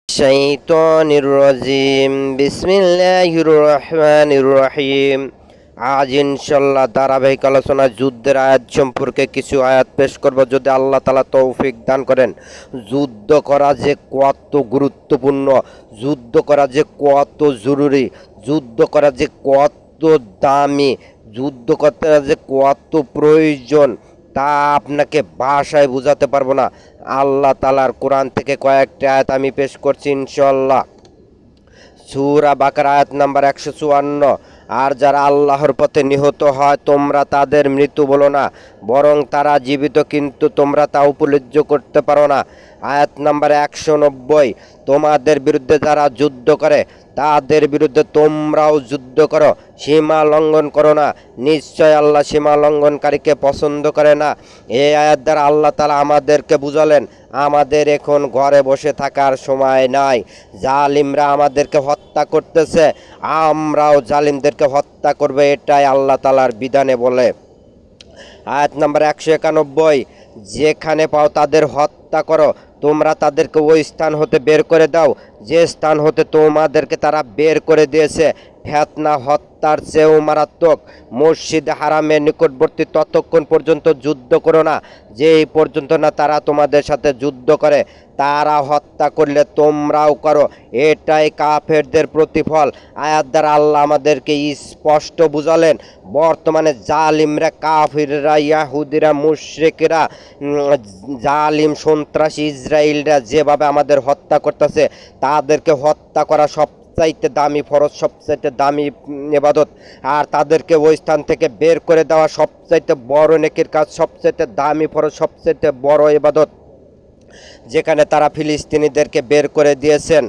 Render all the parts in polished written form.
শাইতানির রাজিম বিসমিল্লাহির রহমানির রহিম। আজ ইনশাল্লাহ ধারাবাহিক আলোচনা যুদ্ধের আয়াত সম্পর্কে কিছু আয়াত পেশ করব, যদি আল্লাহ তাআলা তৌফিক দান করেন। যুদ্ধ করা যে কত গুরুত্বপূর্ণ, যুদ্ধ করা যে কত জরুরি, যুদ্ধ করা যে কত দামি, যুদ্ধ করতে যে কত প্রয়োজন, তা আপনাকে ভাষায় বোঝাতে পারবো না। আল্লাহ তাআলার কোরআন থেকে কয়েকটি আয়াত আমি পেশ করছি ইনশাল্লাহ। সূরা বাকারা আয়াত নাম্বার 154। আর যারা আল্লাহর পথে নিহত হয় তোমরা তাদের মৃত্যু বলো না, বরং তারা জীবিত, কিন্তু তোমরা তা উপলব্ধি করতে পারো না। আয়াত নাম্বার 190। তোমাদের বিরুদ্ধে যারা যুদ্ধ করে তাদের বিরুদ্ধে তোমরাও যুদ্ধ করো, সীমা লঙ্ঘন করো না, নিশ্চয় আল্লাহ সীমা লঙ্ঘনকারীকে পছন্দ করে না। এই আয়াত দ্বারা আল্লাহ তাআলা আমাদেরকে বুঝালেন আমাদের এখন ঘরে বসে থাকার সময় নাই। জালিমরা আমাদেরকে হত্যা করতেছে, আমরাও জালিমদেরকে হত্যা করবে, এটাই আল্লাহ তাআলার বিধানে বলে। আয়াত নাম্বার 191। যেখানে পাও তাদের হত্যা করো, তোমরা তাদেরকে ওই স্থান হতে বের করে দাও যে স্থান হতে তোমাদেরকে তারা বের করে দিয়েছে। ফিতনা হত্যার চেয়েও মারাত্মক। মসজিদ হারামের নিকটবর্তী ততক্ষণ পর্যন্ত যুদ্ধ করো না যেই পর্যন্ত না তারা তোমাদের সাথে যুদ্ধ করে। তারা হত্যা করলে তোমরাও করো, এটাই কাফেরদের প্রতিফল। আয়াত দ্বারা আল্লাহ আমাদেরকে স্পষ্ট বুঝালেন বর্তমানে জালিমরা, কাফিররা, ইয়াহুদিরা, মুশরিকরা, জালিম সন্ত্রাসী ইসরায়েলরা যেভাবে আমাদের হত্যা করতেছে, তাদেরকে হত্যা করা সবচাইতে দামি ফরজ, সবচাইতে দামি ইবাদত। আর তাদেরকে ওই স্থান থেকে বের করে দেওয়া সবচাইতে বড় নেকির কাজ, সবচাইতে দামি ফরজ, সবচাইতে বড় ইবাদত। যেখানে তারা ফিলিস্তিনিদেরকে বের করে দিয়েছেন,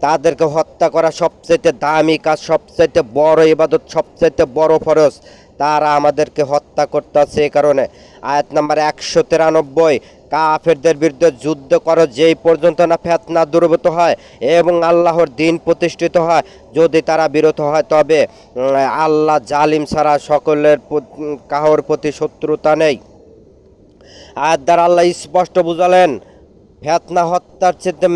তাদেরকে হত্যা করা সবচাইতে দামি কাজ, সবচাইতে বড় ইবাদত, সবচাইতে বড় ফরজ। তারা আমাদেরকে হত্যা করতেছে এই কারণে। আয়াত নাম্বার 193। কাফেরদের বিরুদ্ধে যুদ্ধ করো যেই পর্যন্ত না ফিতনা দূরীভূত হয় এবং আল্লাহর দ্বীন প্রতিষ্ঠিত হয়। যদি তারা বিরত হয় তবে আল্লাহ জালিম ছাড়া সকলের কাহর প্রতি শত্রুতা নেই। আয়াত দ্বারা আল্লাহ স্পষ্ট বুঝালেন ফিতনা হত্যার চেয়ে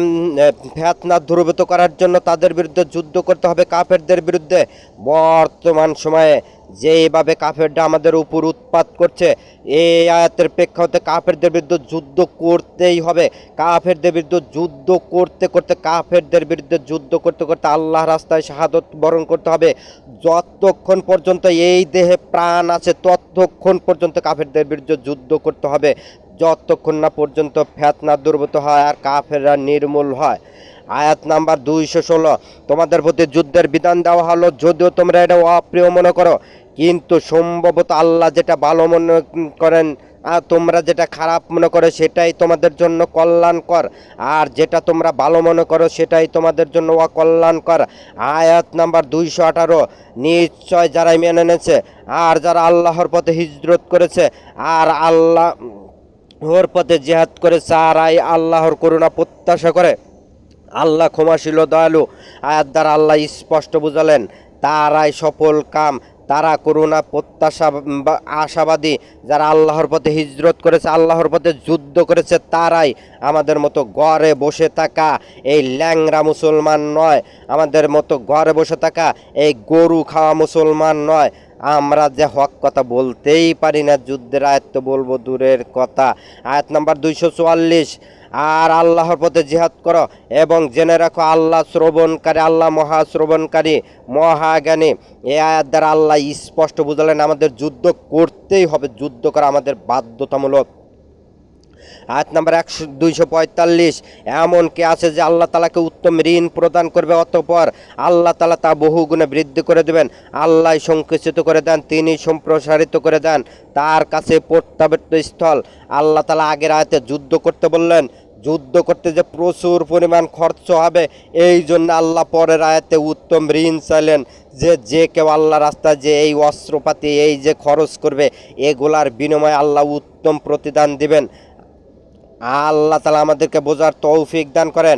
ফিতনা দূরীভূত করার জন্য তাদের বিরুদ্ধে যুদ্ধ করতে হবে, কাফেরদের বিরুদ্ধে। বর্তমান সময়ে যেভাবে কাফেররা আমাদের উপর উৎপাত করছে, এই আয়াতের প্রেক্ষাপটে কাফেরদের বিরুদ্ধে যুদ্ধ করতেই হবে। কাফেরদের বিরুদ্ধে যুদ্ধ করতে করতে, কাফেরদের বিরুদ্ধে যুদ্ধ করতে করতে আল্লাহ রাস্তায় শাহাদত বরণ করতে হবে। যতক্ষণ পর্যন্ত এই দেহে প্রাণ আছে ততক্ষণ পর্যন্ত কাফেরদের বিরুদ্ধে যুদ্ধ করতে হবে, যতক্ষণ না পর্যন্ত ফিতনা দূরীভূত হয় আর কাফেররা নির্মূল হয়। আয়াত নাম্বার 216। তোমাদের প্রতি যুদ্ধের বিধান দেওয়া হলো যদিও তোমরা এটা অপ্রিয় মনে করো, কিন্তু সম্ভবত আল্লাহ যেটা ভালো মনে করেন আর তোমরা যেটা খারাপ মনে করো সেটাই তোমাদের জন্য কল্যাণকর, আর যেটা তোমরা ভালো মনে করো সেটাই তোমাদের জন্য অকল্যাণকর। আয়াত নাম্বার 218। নিশ্চয় যারা মেনে নেছে আর যারা আল্লাহর পথে হিজরত করেছে আর আল্লাহর পথে জিহাদ করেছে আর আল্লাহর করুণা প্রত্যাশা করে, আল্লাহ ক্ষমাশীল দয়ালু। আয়াত দ্বারা আল্লাহ স্পষ্ট বুঝালেন তারাই সফল কাম, তারা করুণা প্রত্যাশা আশাবাদী। যারা আল্লাহর পথে হিজরত করেছে, আল্লাহর পথে যুদ্ধ করেছে, তারাই আমাদের মতো ঘরে বসে থাকা এই ল্যাংরা মুসলমান নয়, আমাদের মতো ঘরে বসে থাকা এই গরু খাওয়া মুসলমান নয়। আমরা যে হক কথা বলতেই পারি না, যুদ্ধের আয়াত তো বলবো দূরের কথা। আয়াত নাম্বার 244। আর আল্লাহর পথে জিহাদ করো এবং জেনে রাখো আল্লাহ শ্রবণকারী, আল্লাহ মহা শ্রবণকারী, মহাজ্ঞানী। এই আয়াত দ্বারা আল্লাহ স্পষ্ট বুঝালেন আমাদের যুদ্ধ করতেই হবে, যুদ্ধ করা আমাদের বাধ্যতামূলক। আয়াত নাম্বার 245। এমন কে আছে যে আল্লাহ তাআলাকে উত্তম ঋণ প্রদান করবে, অতঃপর আল্লাহ তাআলা তা বহুগুণে বৃদ্ধি করে দেবেন। আল্লাহ সংকুচিত করে দেন, তিনি সম্প্রসারিত করে দেন, তার কাছে প্রত্যাবর্ত স্থল। আল্লাহ তাআলা আগের আয়াতে যুদ্ধ করতে বললেন, যুদ্ধ করতে যে প্রচুর পরিমাণ খরচ হবে, এই জন্য আল্লাহ পরের আয়াতে উত্তম ঋণ চাইলেন যে কেউ আল্লাহ রাস্তায় যে এই অস্ত্রপাতি এই যে খরচ করবে, এগুলার বিনিময়ে আল্লাহ উত্তম প্রতিদান দিবেন। আল্লাহ তাআলা আমাদেরকে বোঝার তৌফিক দান করেন।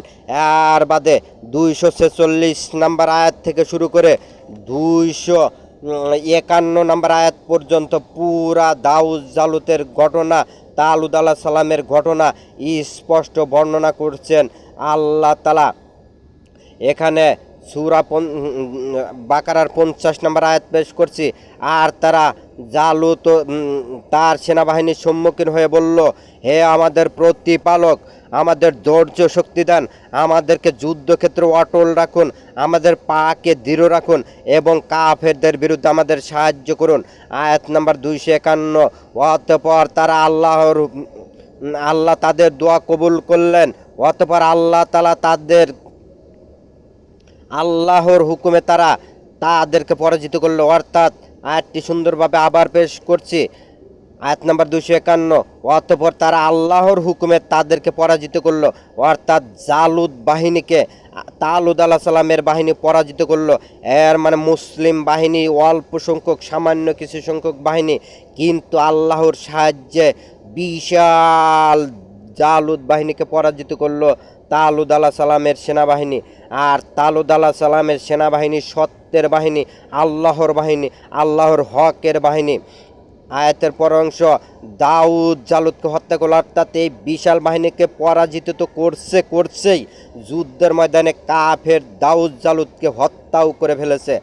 আর বাদে 246 নম্বর আয়াত থেকে শুরু করে 251 নম্বর আয়াত পর্যন্ত পুরা দাউদ জালুতের ঘটনা, তালুদ আলাইহিস সালামের ঘটনা স্পষ্ট বর্ণনা করছেন আল্লাহ তাআলা। এখানে সূরা বাকারার 50 নম্বর আয়াত পেশ করছি। আর তারা জালুত তার সেনাবাহিনীর সম্মুখীন হয়ে বলল, হে আমাদের প্রতিপালক, আমাদের ধৈর্য শক্তি দান, আমাদেরকে যুদ্ধক্ষেত্রে অটল রাখুন, আমাদের পাকে দৃঢ় রাখুন এবং কাফেরদের বিরুদ্ধে আমাদের সাহায্য করুন। আয়াত নাম্বার 251। অতঃপর তারা আল্লাহ তাদের দোয়া কবুল করলেন। অতঃপর আল্লাহর হুকুমে তারা তাদেরকে পরাজিত করলো। অর্থাৎ আয়াতটি সুন্দরভাবে আবার পেশ করছি। আয়াত নাম্বার 251। অতঃপর তারা আল্লাহর হুকুমে তাদেরকে পরাজিত করলো, অর্থাৎ তালুদ আলাহ সালামের বাহিনী পরাজিত করলো। এর মানে মুসলিম বাহিনী অল্প সংখ্যক, সামান্য কিছু সংখ্যক বাহিনী, কিন্তু আল্লাহর সাহায্যে বিশাল জালুদ বাহিনীকে পরাজিত করলো তালুদ আলাহ সালামের সেনাবাহিনী। আর তালুদ আলাহ সালামের সেনাবাহিনী সত্যের বাহিনী, আল্লাহর বাহিনী, আল্লাহর হকের বাহিনী। আয়াতের পর অংশ, দাউদ জালুদকে হত্যা করল, অর্থাৎ এই বিশাল বাহিনীকে পরাজিত তো করছেই, যুদ্ধের ময়দানে কাফের দাউদ জালুদকে হত্যাও করে ফেলেছে।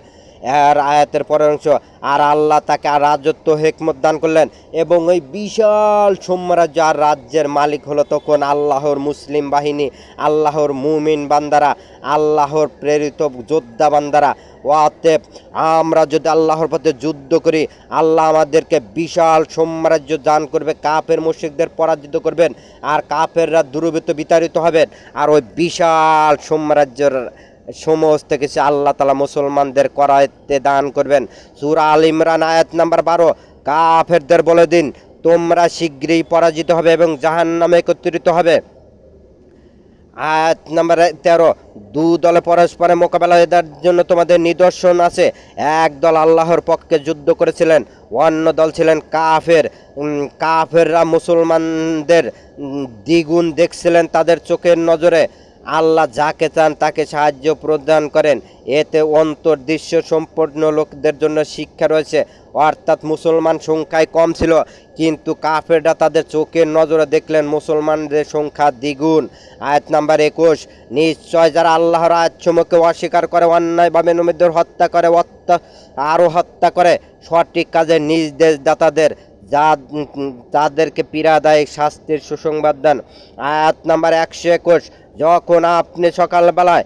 আর আয়াতের পরের অংশ, আর আল্লাহ তাকে আর রাজত্ব হেকমত দান করলেন এবং ওই বিশাল সাম্রাজ্য আর রাজ্যের মালিক হলো তখন আল্লাহর মুসলিম বাহিনী, আল্লাহর মুমিন বান্দারা, আল্লাহর প্রেরিত যোদ্ধা বান্দারা। অতএব আমরা যদি আল্লাহর পথে যুদ্ধ করি, আল্লাহ আমাদেরকে বিশাল সাম্রাজ্য দান করবে, কাফের মুশরিকদের পরাজিত করবেন, আর কাফেররা দুর্বৃত্ত বিতাড়িত হবেন, আর ওই বিশাল সাম্রাজ্যের সমস্ত কিছু আল্লাহ তাআলা মুসলমানদের করাইতে দান করবেন। সূরা আল ইমরান আয়াত নাম্বার 12। কাফেরদের বলে দিন, তোমরা শীঘ্রই পরাজিত হবে এবং জাহান্নামে একত্রিত হবে। আয়াত নাম্বার 13। দু দলে পরস্পরের মোকাবেলা দেওয়ার জন্য তোমাদের নিদর্শন আছে। এক দল আল্লাহর পক্ষে যুদ্ধ করেছিলেন, অন্য দল ছিলেন কাফের। কাফেররা মুসলমানদের দ্বিগুণ দেখছিলেন তাদের চোখের নজরে। আল্লাহ যাকে চান তাকে সাহায্য প্রদান করেন, এতে অন্তর্দৃশ্য সম্পন্ন লোকদের জন্য শিক্ষা রয়েছে। অর্থাৎ মুসলমান সংখ্যায় কম ছিল, কিন্তু কাফেররা তাদের চোখের নজরে দেখলেন মুসলমানদের সংখ্যা দ্বিগুণ। আয়াত নাম্বার 21। নিশ্চয় যারা আল্লাহর আয়াতসমূহকে অস্বীকার করে, অন্যায়ভাবে নবীদের হত্যা করে, হত্যা করে সঠিক কাজে নির্দেশদাতাদের, যাদেরকে পীড়াদায়ক শাস্তির সুসংবাদ দেন। আয়াত নাম্বার 121। যখন আপনি সকালবেলায়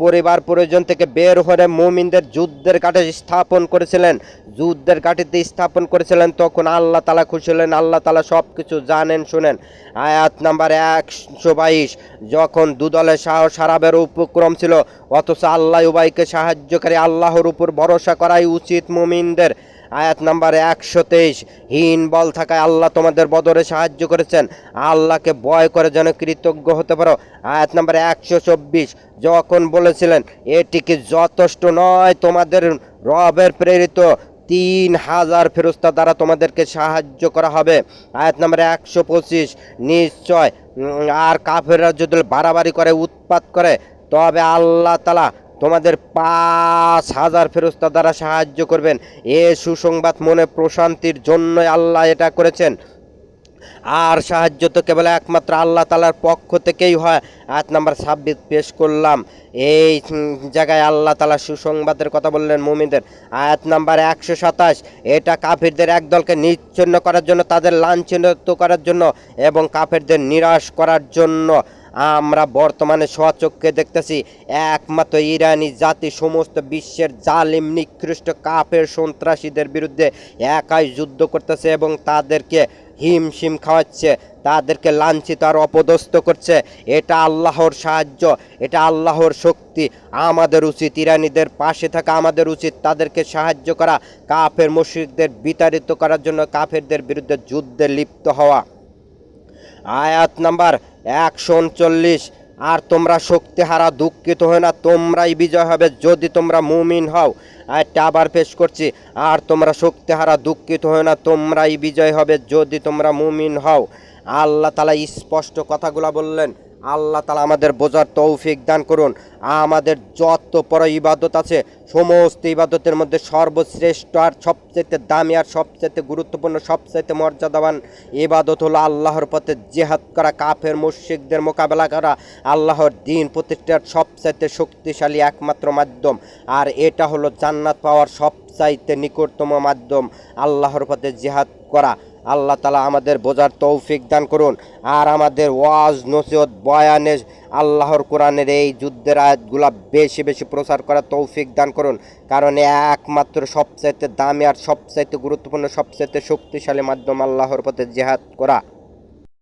পরিবার পরিজন থেকে বের হয়ে মুমিনদের যুদ্ধের ঘাটিতে স্থাপন করেছিলেন, তখন আল্লাহ তাআলা খুশি হলেন। আল্লাহ তাআলা সব কিছু জানেন, শুনেন। আয়াত নাম্বার 122। যখন দুদলের সাহস হারাবের উপক্রম ছিল, অথচ আল্লাহ উভয়কে সাহায্যকারী, আল্লাহর উপর ভরসা করাই উচিত মুমিনদের। আয়াত নাম্বার 123। হীন বল থাকায় আল্লাহ তোমাদের বদরে সাহায্য করেছেন, আল্লাহকে ভয় করে যেন কৃতজ্ঞ হতে পারো। আয়াত নাম্বার 124। যখন বলেছিলেন এটি কি যথেষ্ট নয়, তোমাদের রবের প্রেরিত 3000 ফেরেশতা দ্বারা তোমাদেরকে সাহায্য করা হবে। আয়াত নাম্বার 125। নিশ্চয় আর কাফেররা যদি বাড়াবাড়ি করে, উৎপাত করে, তবে আল্লাহ তাআলা তোমাদের 5000 ফেরেশতা দ্বারা সাহায্য করবেন। এ সুসংবাদ মনে প্রশান্তির জন্যই আল্লাহ এটা করেছেন, আর সাহায্য তো কেবল একমাত্র আল্লাহ তাআলার পক্ষ থেকেই হয়। আয়াত নাম্বার 26 পেশ করলাম। এই জায়গায় আল্লাহ তাআলা সুসংবাদের কথা বললেন মুমিনদের। আয়াত নাম্বার 127। এটা কাফিরদের একদলকে নিচ্ছিন্ন করার জন্য, তাদের লাঞ্ছিত করার জন্য এবং কাফিরদের নিরাশ করার জন্য। আমরা বর্তমানে স্বচক্ষে দেখতেছি একমাত্র ইরানি জাতি সমস্ত বিশ্বের জালিম নিকৃষ্ট কাফের সন্ত্রাসীদের বিরুদ্ধে একাই যুদ্ধ করতেছে এবং তাদেরকে হিমশিম খাওয়াচ্ছে, তাদেরকে লাঞ্ছিত আর অপদস্থ করছে। এটা আল্লাহর সাহায্য, এটা আল্লাহর শক্তি। আমাদের উচিত ইরানিদের পাশে থাকা, আমাদের উচিত তাদেরকে সাহায্য করা, কাফের মুশরিকদের বিতাড়িত করার জন্য কাফেরদের বিরুদ্ধে যুদ্ধে লিপ্ত হওয়া। আয়াত নাম্বার 139। আর তোমরা শক্তিহারা দুঃখিত হয় না, তোমরাই বিজয় হবে যদি তোমরা মুমিন হও। আয়াতটা আবার পেশ করছি। আর তোমরা শক্তিহারা দুঃখিত হয় না, তোমরাই বিজয় হবে যদি তোমরা মুমিন হও। আল্লাহ তাআলা স্পষ্ট কথাগুলো বললেন। আল্লাহ তাআলা আমাদের বোঝার তৌফিক দান করুন। আমাদের যত বড় ইবাদত আছে সমস্ত ইবাদতের মধ্যে সর্বশ্রেষ্ঠ আর সবচেয়ে দামি আর সবচেয়ে গুরুত্বপূর্ণ সবচেয়ে মর্যাদাবান ইবাদত হলো আল্লাহর পথে জিহাদ করা, কাফের মুশরিকদের মোকাবেলা করা, আল্লাহর দ্বীন প্রতিষ্ঠার সবচাইতে শক্তিশালী একমাত্র মাধ্যম। আর এটা হলো জান্নাত পাওয়ার সবচাইতে নিকটতম মাধ্যম, আল্লাহর পথে জিহাদ করা। আল্লাহ তাআলা আমাদের বোঝার তৌফিক দান করুন। আর আমাদের ওয়াজ নসিহত বয়ানে আল্লাহর কোরআনের এই যুদ্ধের আয়াতগুলা বেশি বেশি প্রচার করার তৌফিক দান করুন, কারণ একমাত্র সবচাইতে দামি আর সবচাইতে গুরুত্বপূর্ণ সবচাইতে শক্তিশালী মাধ্যম আল্লাহর পথে জিহাদ করা।